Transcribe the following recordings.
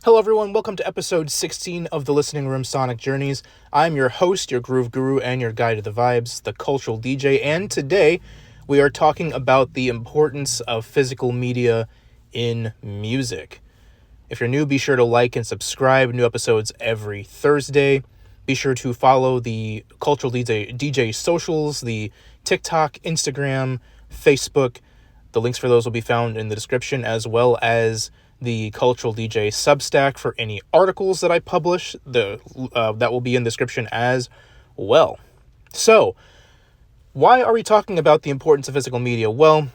Hello, everyone. Welcome to episode 16 of the Listening Room Sonic Journeys. I'm your host, your groove guru, and your guide to the vibes, the cultural DJ. And today we are talking about the importance of physical media in music. If you're new, be sure to like and subscribe. New episodes every Thursday. Be sure to follow the Cultural DJ socials, the TikTok, Instagram, Facebook. The links for those will be found in the description, as well as the Cultural DJ Substack for any articles that I publish. That will be in the description as well. So, why are we talking about the importance of physical media? Well,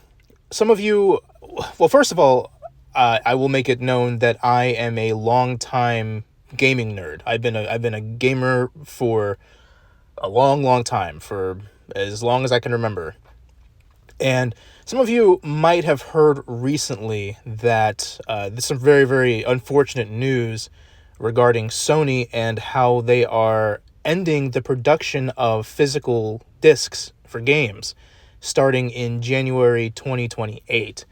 first of all, I will make it known that I am a long-time gaming nerd. I've been a gamer for a long time, for as long as I can remember. And some of you might have heard recently that there's some very, very unfortunate news regarding Sony and how they are ending the production of physical discs for games starting in January 2028.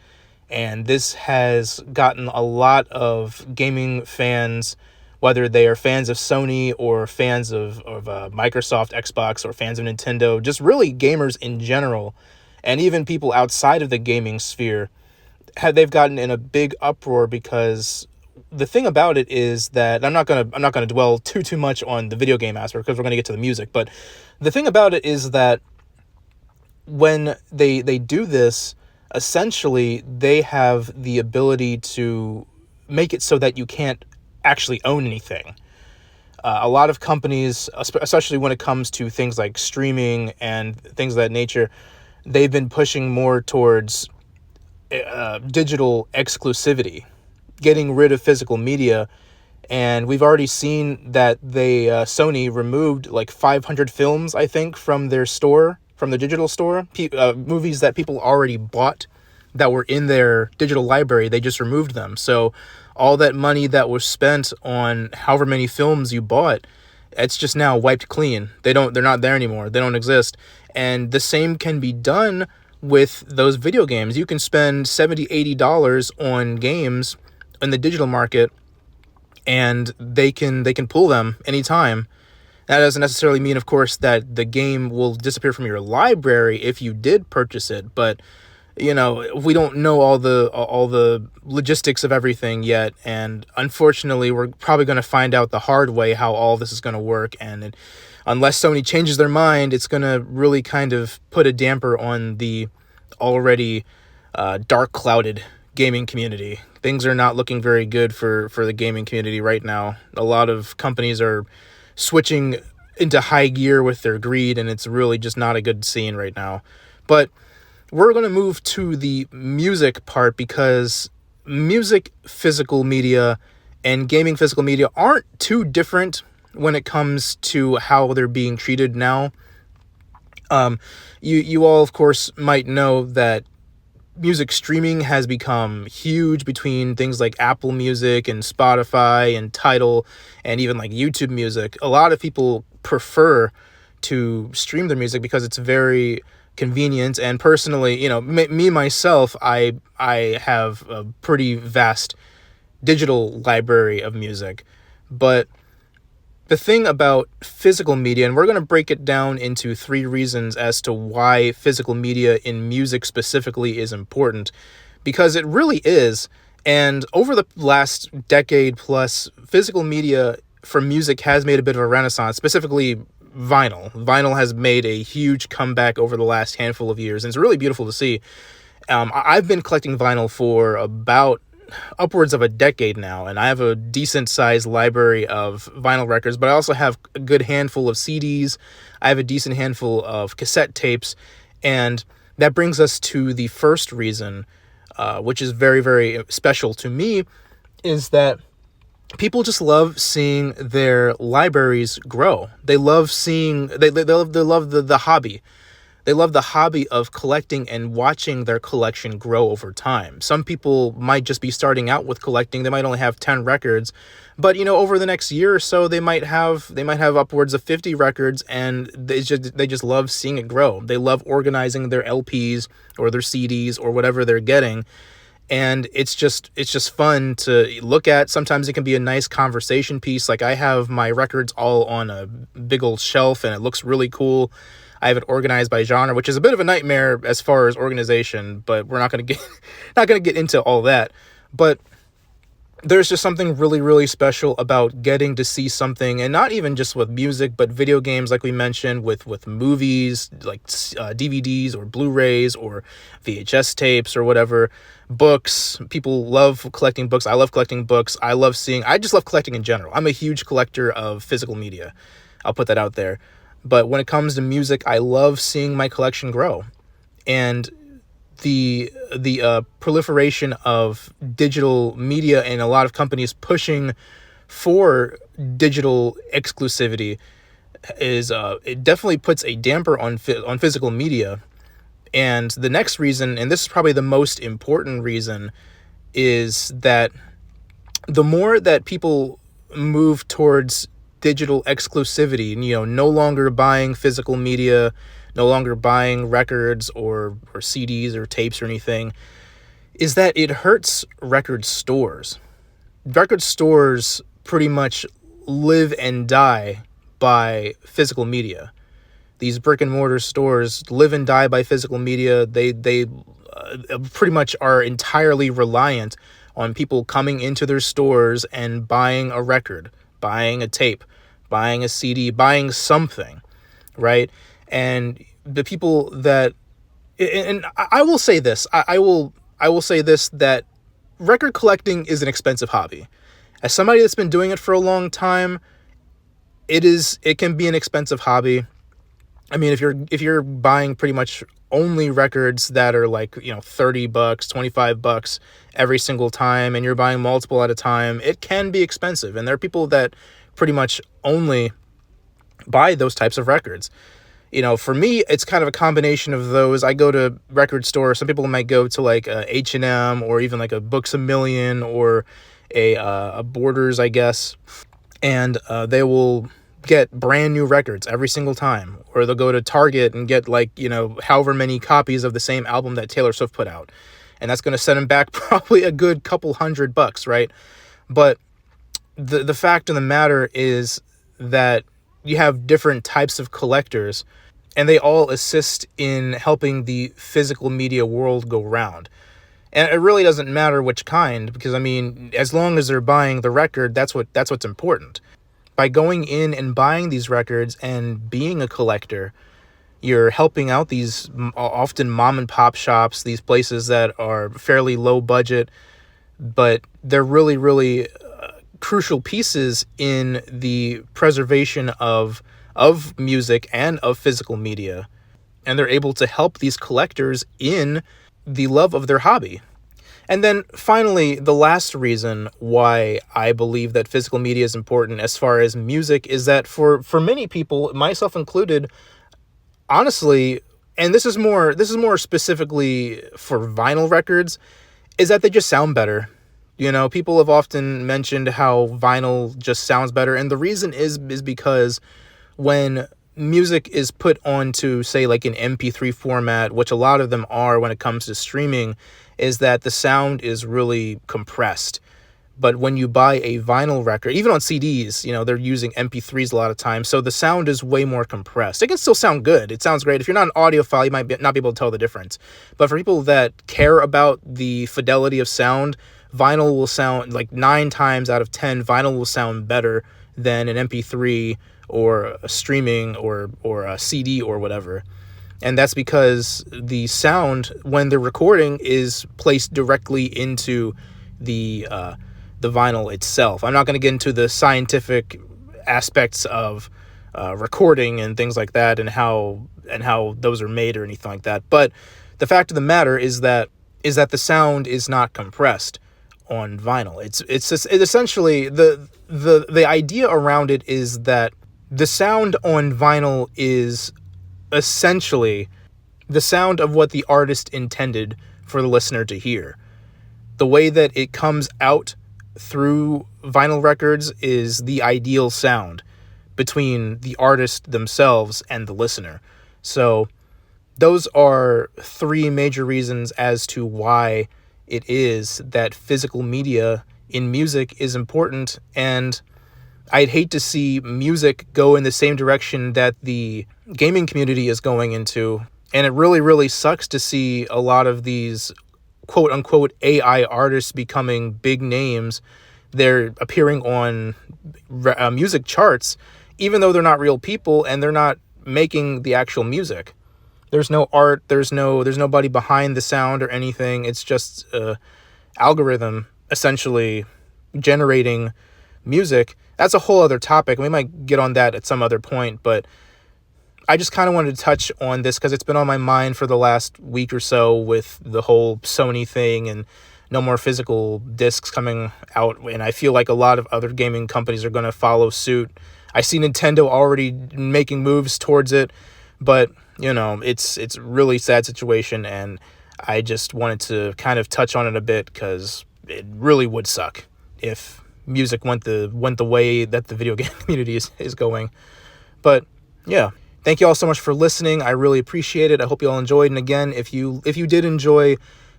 And this has gotten a lot of gaming fans, whether they are fans of Sony or fans of Microsoft, Xbox, or fans of Nintendo, just really gamers in general, and even people outside of the gaming sphere, they've gotten in a big uproar because the thing about it is that I'm not gonna dwell too much on the video game aspect because we're gonna get to the music. But the thing about it is that when they do this, essentially they have the ability to make it so that you can't actually own anything. A lot of companies, especially when it comes to things like streaming and things of that nature, they've been pushing more towards digital exclusivity, getting rid of physical media. And we've already seen that Sony removed like 500 films, I think, from their store, from the digital store, movies that people already bought that were in their digital library. They just removed them. So all that money that was spent on however many films you bought, it's just now wiped clean. They're not there anymore. They don't exist. And the same can be done with those video games. You can spend $70, $80 on games in the digital market, and they can pull them anytime. That doesn't necessarily mean, of course, that the game will disappear from your library if you did purchase it, but we don't know all the logistics of everything yet, and unfortunately, we're probably going to find out the hard way how all this is going to work. And unless Sony changes their mind, it's going to really kind of put a damper on the already dark clouded gaming community. Things are not looking very good for the gaming community right now. A lot of companies are switching into high gear with their greed, and it's really just not a good scene right now. But we're going to move to the music part, because music physical media and gaming physical media aren't too different when it comes to how they're being treated now. You all, of course, might know that music streaming has become huge between things like Apple Music and Spotify and Tidal and even like YouTube Music. A lot of people prefer to stream their music because it's very convenient. And personally, myself, I have a pretty vast digital library of music. But the thing about physical media, and we're going to break it down into 3 reasons as to why physical media in music specifically is important, because it really is. And over the last decade plus, physical media for music has made a bit of a renaissance, specifically vinyl. Vinyl has made a huge comeback over the last handful of years, and it's really beautiful to see. I've been collecting vinyl for about upwards of a decade now, and I have a decent sized library of vinyl records, but I also have a good handful of CDs. I have a decent handful of cassette tapes, and that brings us to the first reason, which is very, very special to me, is that people just love seeing their libraries grow. They love seeing, they love the hobby. They love the hobby of collecting and watching their collection grow over time. Some people might just be starting out with collecting. They might only have 10 records, but over the next year or so, they might have upwards of 50 records, and they just love seeing it grow. They love organizing their LPs or their CDs or whatever they're getting, and it's just fun to look at. Sometimes it can be a nice conversation piece. Like, I have my records all on a big old shelf, and it looks really cool. I have it organized by genre, which is a bit of a nightmare as far as organization, but we're not going to get not going to get into all that. But there's just something really, really special about getting to see something, and not even just with music, but video games, like we mentioned, with movies, like DVDs or Blu-rays or VHS tapes or whatever, books. People love collecting books. I love collecting books. I just love collecting in general. I'm a huge collector of physical media. I'll put that out there. But when it comes to music, I love seeing my collection grow. And the proliferation of digital media and a lot of companies pushing for digital exclusivity is it definitely puts a damper on physical media. And the next reason, and this is probably the most important reason, is that the more that people move towards digital exclusivity, no longer buying physical media, no longer buying records or CDs or tapes or anything, is that it hurts record stores. Record stores pretty much live and die by physical media. These brick and mortar stores live and die by physical media. They pretty much are entirely reliant on people coming into their stores and buying a record, buying a tape, buying a CD, buying something, right? And the people that, and I will say this, I will say this, that record collecting is an expensive hobby. As somebody that's been doing it for a long time, it can be an expensive hobby. I mean, if you're buying pretty much only records that are like, $30, $25 every single time, and you're buying multiple at a time, it can be expensive. And there are people that pretty much only buy those types of records. For me, it's kind of a combination of those. I go to record stores. Some people might go to like a H&M or even like a Books A Million or a Borders, I guess. And they will get brand new records every single time. Or they'll go to Target and get like, however many copies of the same album that Taylor Swift put out. And that's going to set them back probably a good couple $100, right? But the fact of the matter is that you have different types of collectors, and they all assist in helping the physical media world go round. And it really doesn't matter which kind, because, I mean, as long as they're buying the record, that's what's important. By going in and buying these records and being a collector, you're helping out these often mom and pop shops, these places that are fairly low budget, but they're really, really crucial pieces in the preservation of music and of physical media. And they're able to help these collectors in the love of their hobby. And then finally, the last reason why I believe that physical media is important as far as music is that for many people, myself included, honestly, and this is more specifically for vinyl records, is that they just sound better. People have often mentioned how vinyl just sounds better, and the reason is because when music is put onto, say, like an MP3 format, which a lot of them are when it comes to streaming, is that the sound is really compressed. But when you buy a vinyl record, even on CDs, they're using MP3s a lot of times, so the sound is way more compressed. It can still sound good. It sounds great. If you're not an audiophile, you might not be able to tell the difference. But for people that care about the fidelity of sound, vinyl will sound, like 9 times out of 10, vinyl will sound better than an MP3 or a streaming or a CD or whatever. And that's because the sound, when they're recording, is placed directly into the vinyl itself. I'm not going to get into the scientific aspects of recording and things like that, and how those are made or anything like that. But the fact of the matter is that the sound is not compressed on vinyl. It's essentially the idea around it is that the sound on vinyl is essentially the sound of what the artist intended for the listener to hear. The way that it comes out through vinyl records is the ideal sound between the artist themselves and the listener. So those are 3 major reasons as to why it is that physical media in music is important, and I'd hate to see music go in the same direction that the gaming community is going into. And it really, really sucks to see a lot of these quote unquote AI artists becoming big names. They're appearing on music charts, even though they're not real people and they're not making the actual music. There's no art, there's nobody behind the sound or anything. It's just a algorithm essentially generating music. That's a whole other topic. We might get on that at some other point, but I just kind of wanted to touch on this because it's been on my mind for the last week or so with the whole Sony thing and no more physical discs coming out. And I feel like a lot of other gaming companies are going to follow suit. I see Nintendo already making moves towards it, but it's a really sad situation, and I just wanted to kind of touch on it a bit because it really would suck if music went the way that the video game community is going. But yeah, thank you all so much for listening. I really appreciate it. I hope you all enjoyed. And again, if you did enjoy,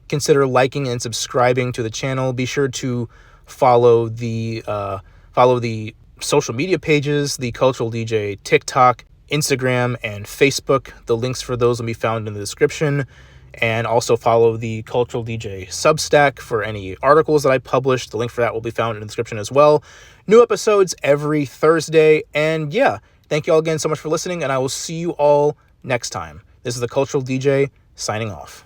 consider liking and subscribing to the channel. Be sure to follow the social media pages, the Cultural DJ TikTok, Instagram, and Facebook. The links for those will be found in the description. And also follow the Cultural DJ Substack for any articles that I publish. The link for that will be found in the description as well. New episodes every Thursday. And yeah, thank you all again so much for listening, and I will see you all next time. This is the Cultural DJ signing off.